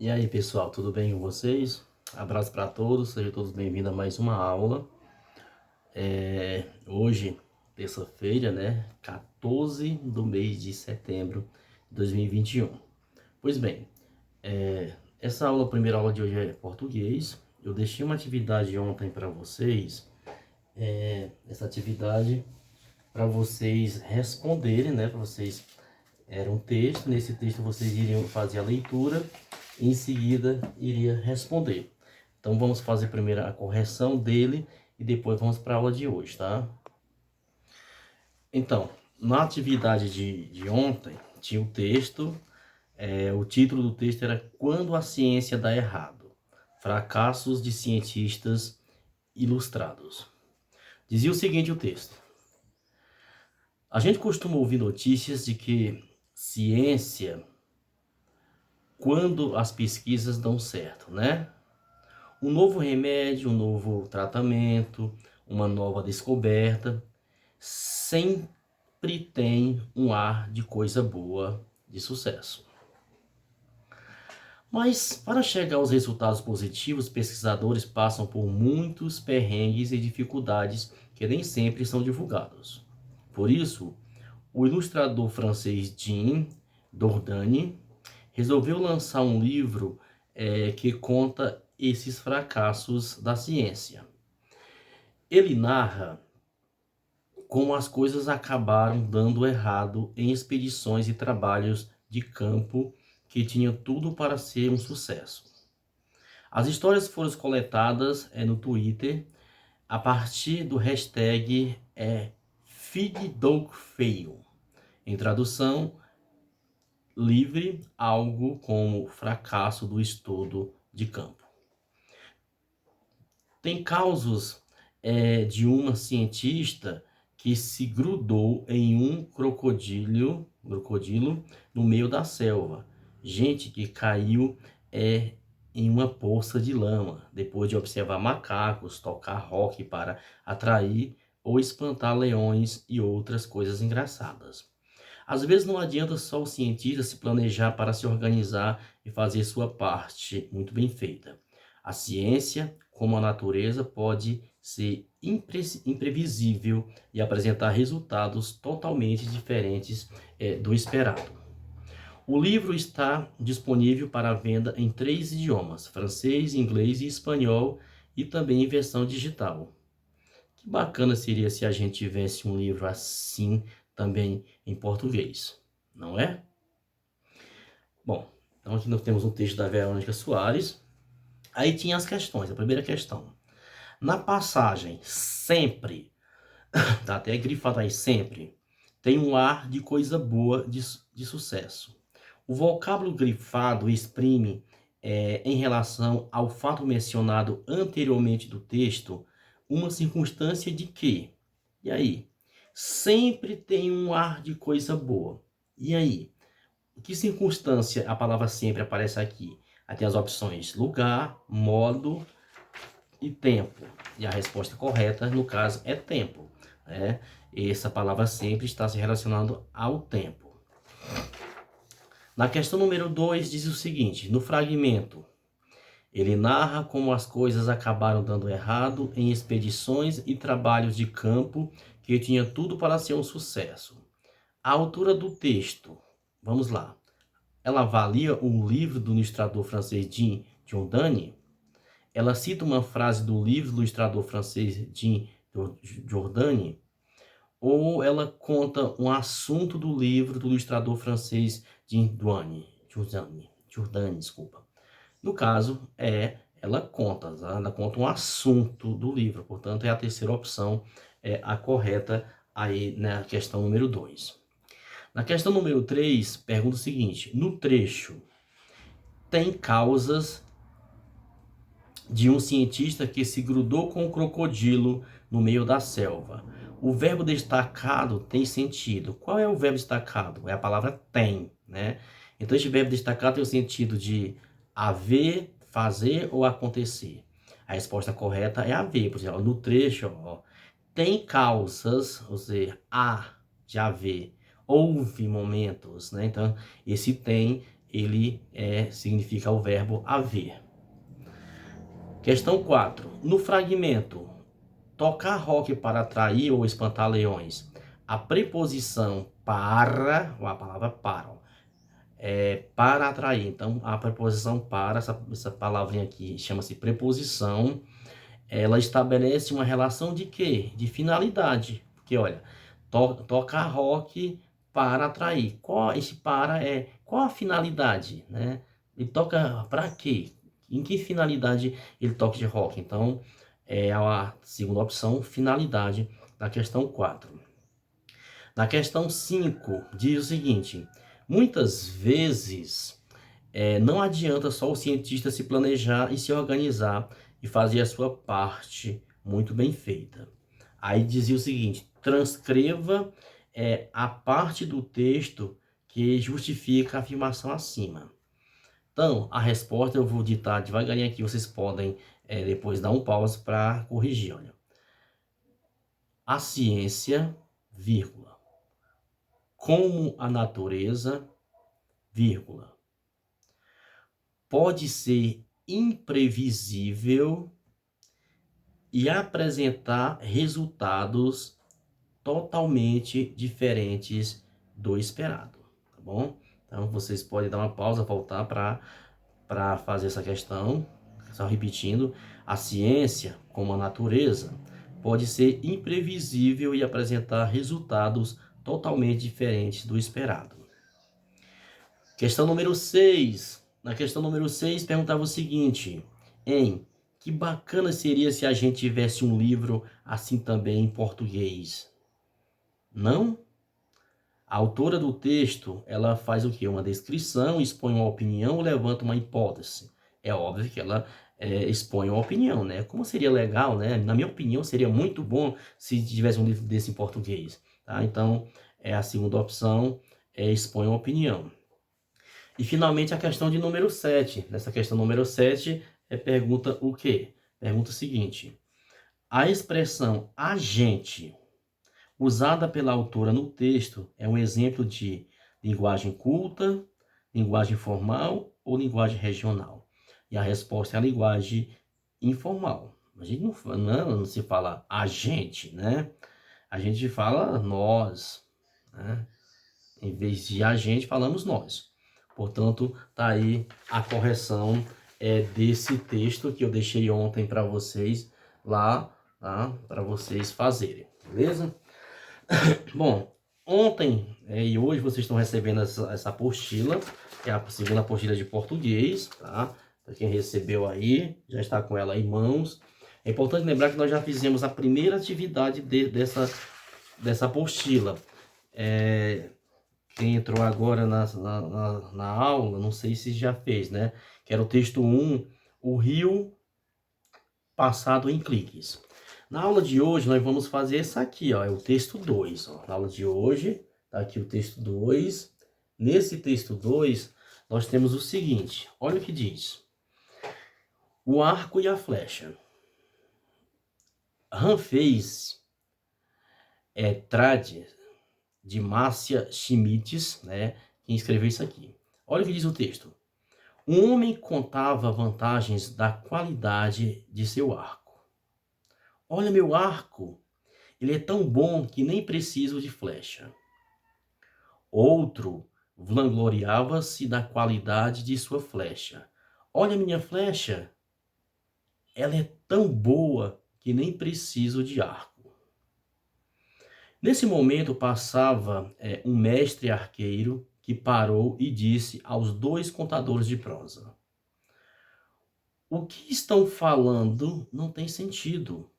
E aí, pessoal, tudo bem com vocês? Abraço para todos, sejam todos bem-vindos a mais uma aula. Hoje, terça-feira, né? 14 do mês de setembro de 2021. Pois bem, essa aula, a primeira aula de hoje é português. Eu deixei uma atividade ontem para vocês. Essa atividade para vocês responderem, né? Para vocês era um texto. Nesse texto vocês iriam fazer a leitura e em seguida iria responder. Então vamos fazer primeiro a correção dele e depois vamos para a aula de hoje, tá? Então, na atividade de ontem tinha o texto, o título do texto era Quando a Ciência Dá Errado, Fracassos de Cientistas Ilustrados. Dizia o seguinte o texto: a gente costuma ouvir notícias de que ciência, quando as pesquisas dão certo, né? Um novo remédio, um novo tratamento, uma nova descoberta, sempre tem um ar de coisa boa, de sucesso. Mas para chegar aos resultados positivos, pesquisadores passam por muitos perrengues e dificuldades que nem sempre são divulgados. Por isso, o ilustrador francês Jean Dornani resolveu lançar um livro que conta esses fracassos da ciência. Ele narra como as coisas acabaram dando errado em expedições e trabalhos de campo que tinham tudo para ser um sucesso. As histórias foram coletadas no Twitter a partir do hashtag #FeedDogFail. Em tradução livre, algo como fracasso do estudo de campo. Tem casos de uma cientista que se grudou em um crocodilo no meio da selva. Gente que caiu em uma poça de lama, depois de observar macacos, tocar rock para atrair ou espantar leões e outras coisas engraçadas. Às vezes não adianta só o cientista se planejar para se organizar e fazer sua parte muito bem feita. A ciência, como a natureza, pode ser imprevisível e apresentar resultados totalmente diferentes do esperado. O livro está disponível para venda em 3 idiomas: francês, inglês e espanhol, e também em versão digital. Que bacana seria se a gente tivesse um livro assim também em português, não é? Bom, então aqui nós temos um texto da Verônica Soares. Aí tinha as questões. A primeira questão: na passagem sempre, tá até grifado aí, sempre, tem um ar de coisa boa, de sucesso. O vocábulo grifado exprime, em relação ao fato mencionado anteriormente do texto, uma circunstância de que, e aí? Sempre tem um ar de coisa boa. E aí? Em que circunstância a palavra sempre aparece aqui? Aí tem as opções lugar, modo e tempo. E a resposta correta, no caso, é tempo, né? Essa palavra sempre está se relacionando ao tempo. Na questão número 2 diz o seguinte: no fragmento, ele narra como as coisas acabaram dando errado em expedições e trabalhos de campo que tinha tudo para ser um sucesso. A autora do texto, vamos lá, ela avalia o livro do ilustrador francês Jean Giordani. Ela cita uma frase do livro do ilustrador francês Jean Giordani, ou ela conta um assunto do livro do ilustrador francês Jean Giordani, desculpa. No caso, ela conta um assunto do livro, portanto, é a terceira opção, a correta aí na questão número 2. Na questão número 3, pergunta o seguinte: no trecho, tem causas de um cientista que se grudou com um crocodilo no meio da selva. O verbo destacado tem sentido. Qual é o verbo destacado? É a palavra tem, né? Então, este verbo destacado tem o sentido de haver, fazer ou acontecer. A resposta correta é haver. Por exemplo, no trecho, tem causas, ou seja, há de haver, houve momentos, né? Então, esse tem ele significa o verbo haver. Questão 4. No fragmento, tocar rock para atrair ou espantar leões, a preposição para, ou a palavra para, ó, para atrair. Então, a preposição para, essa palavrinha aqui chama-se preposição, ela estabelece uma relação de quê? De finalidade. Porque, olha, tocar rock para atrair. Qual a finalidade, né? Ele toca para quê? Em que finalidade ele toca de rock? Então, é a segunda opção, finalidade, da questão 4. Na questão 5, diz o seguinte: muitas vezes não adianta só o cientista se planejar e se organizar e fazer a sua parte muito bem feita. Aí dizia o seguinte: transcreva a parte do texto que justifica a afirmação acima. Então, a resposta eu vou ditar devagarinho aqui, vocês podem depois dar um pause para corrigir. Olha. A ciência, vírgula, como a natureza, vírgula, pode ser imprevisível e apresentar resultados totalmente diferentes do esperado, tá bom? Então, vocês podem dar uma pausa, voltar para fazer essa questão, só repetindo: a ciência, como a natureza, pode ser imprevisível e apresentar resultados totalmente diferentes do esperado. Questão número 6. Na questão número 6, perguntava o seguinte: que bacana seria se a gente tivesse um livro assim também em português. Não? A autora do texto, ela faz o quê? Uma descrição, expõe uma opinião, levanta uma hipótese. É óbvio que ela expõe uma opinião, né? Como seria legal, né? Na minha opinião, seria muito bom se tivesse um livro desse em português, tá? Então, a segunda opção expõe uma opinião. E, finalmente, a questão de número 7. Nessa questão número 7, pergunta o quê? Pergunta o seguinte: a expressão agente usada pela autora no texto é um exemplo de linguagem culta, linguagem formal ou linguagem regional? E a resposta é a linguagem informal. A gente não se fala a gente, né? A gente fala nós, né? Em vez de a gente, falamos nós. Portanto, tá aí a correção desse texto que eu deixei ontem para vocês lá, tá? Para vocês fazerem, beleza? Bom, ontem e hoje vocês estão recebendo essa apostila, que é a segunda apostila de português, tá? Para quem recebeu aí, já está com ela em mãos. É importante lembrar que nós já fizemos a primeira atividade dessa apostila. Quem entrou agora na aula, não sei se já fez, né? Que era o texto 1, o rio passado em cliques. Na aula de hoje, nós vamos fazer essa aqui, ó, é o texto 2. Ó. Na aula de hoje, tá aqui o texto 2. Nesse texto 2, nós temos o seguinte, olha o que diz. O arco e a flecha. Ramfés Trade, de Márcia Schmitz, né, quem escreveu isso aqui. Olha o que diz o texto. Um homem contava vantagens da qualidade de seu arco. Olha meu arco, ele é tão bom que nem preciso de flecha. Outro vangloriava-se da qualidade de sua flecha. Olha minha flecha, ela é tão boa que nem preciso de arco. Nesse momento passava um mestre arqueiro que parou e disse aos dois contadores de prosa: o que estão falando não tem sentido.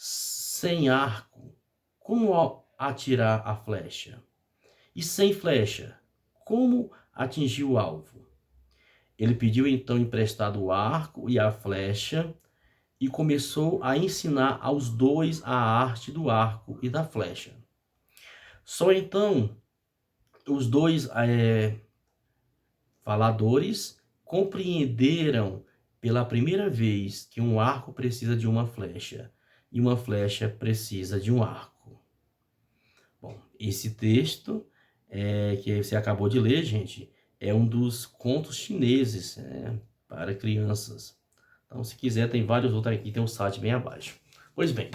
Sem arco, como atirar a flecha? E sem flecha, como atingir o alvo? Ele pediu então emprestado o arco e a flecha e começou a ensinar aos dois a arte do arco e da flecha. Só então os dois faladores compreenderam pela primeira vez que um arco precisa de uma flecha e uma flecha precisa de um arco. Bom, esse texto que você acabou de ler, gente, é um dos contos chineses, para crianças. Então, se quiser, tem vários outros aqui, tem um site bem abaixo. Pois bem,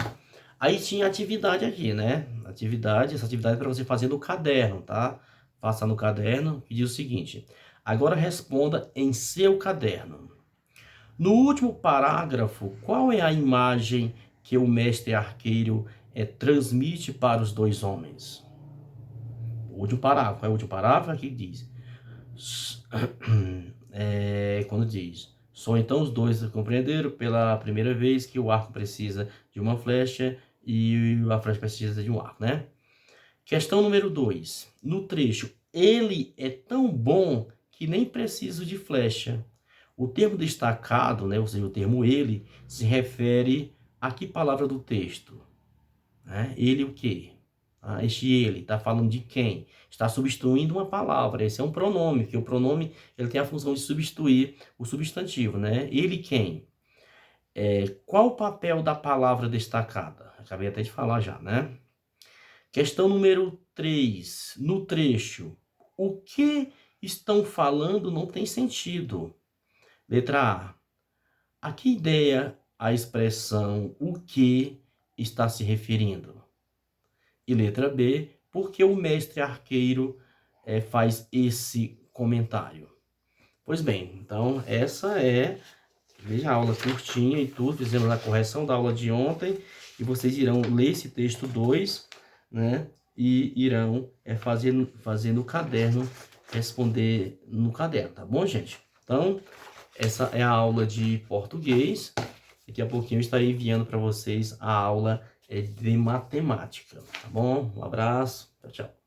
aí tinha atividade aqui, né? Essa atividade é para você fazer no caderno, tá? Faça no caderno, que diz o seguinte: agora responda em seu caderno. No último parágrafo, qual é a imagem que o mestre arqueiro transmite para os dois homens? O último parágrafo, é o último parágrafo aqui que diz. Quando diz: só então os dois compreenderam pela primeira vez que o arco precisa de uma flecha e a flecha precisa de um arco, né? Questão número 2. No trecho, ele é tão bom que nem preciso de flecha. O termo destacado, né, ou seja, o termo ele, se refere a que palavra do texto? Ele o quê? Este ele está falando de quem? Está substituindo uma palavra. Esse é um pronome, que o pronome ele tem a função de substituir o substantivo, né? Ele quem? Qual o papel da palavra destacada? Acabei até de falar já, né? Questão número 3. No trecho, o que estão falando não tem sentido. Letra A. A que ideia a expressão o que está se referindo? E letra B, por que o mestre arqueiro faz esse comentário? Pois bem, então essa veja, a aula curtinha e tudo, fizemos a correção da aula de ontem, e vocês irão ler esse texto 2, né? E irão fazer no caderno, responder no caderno, tá bom, gente? Então, essa é a aula de português. Daqui a pouquinho eu estarei enviando para vocês a aula de matemática, tá bom? Um abraço, tchau, tchau.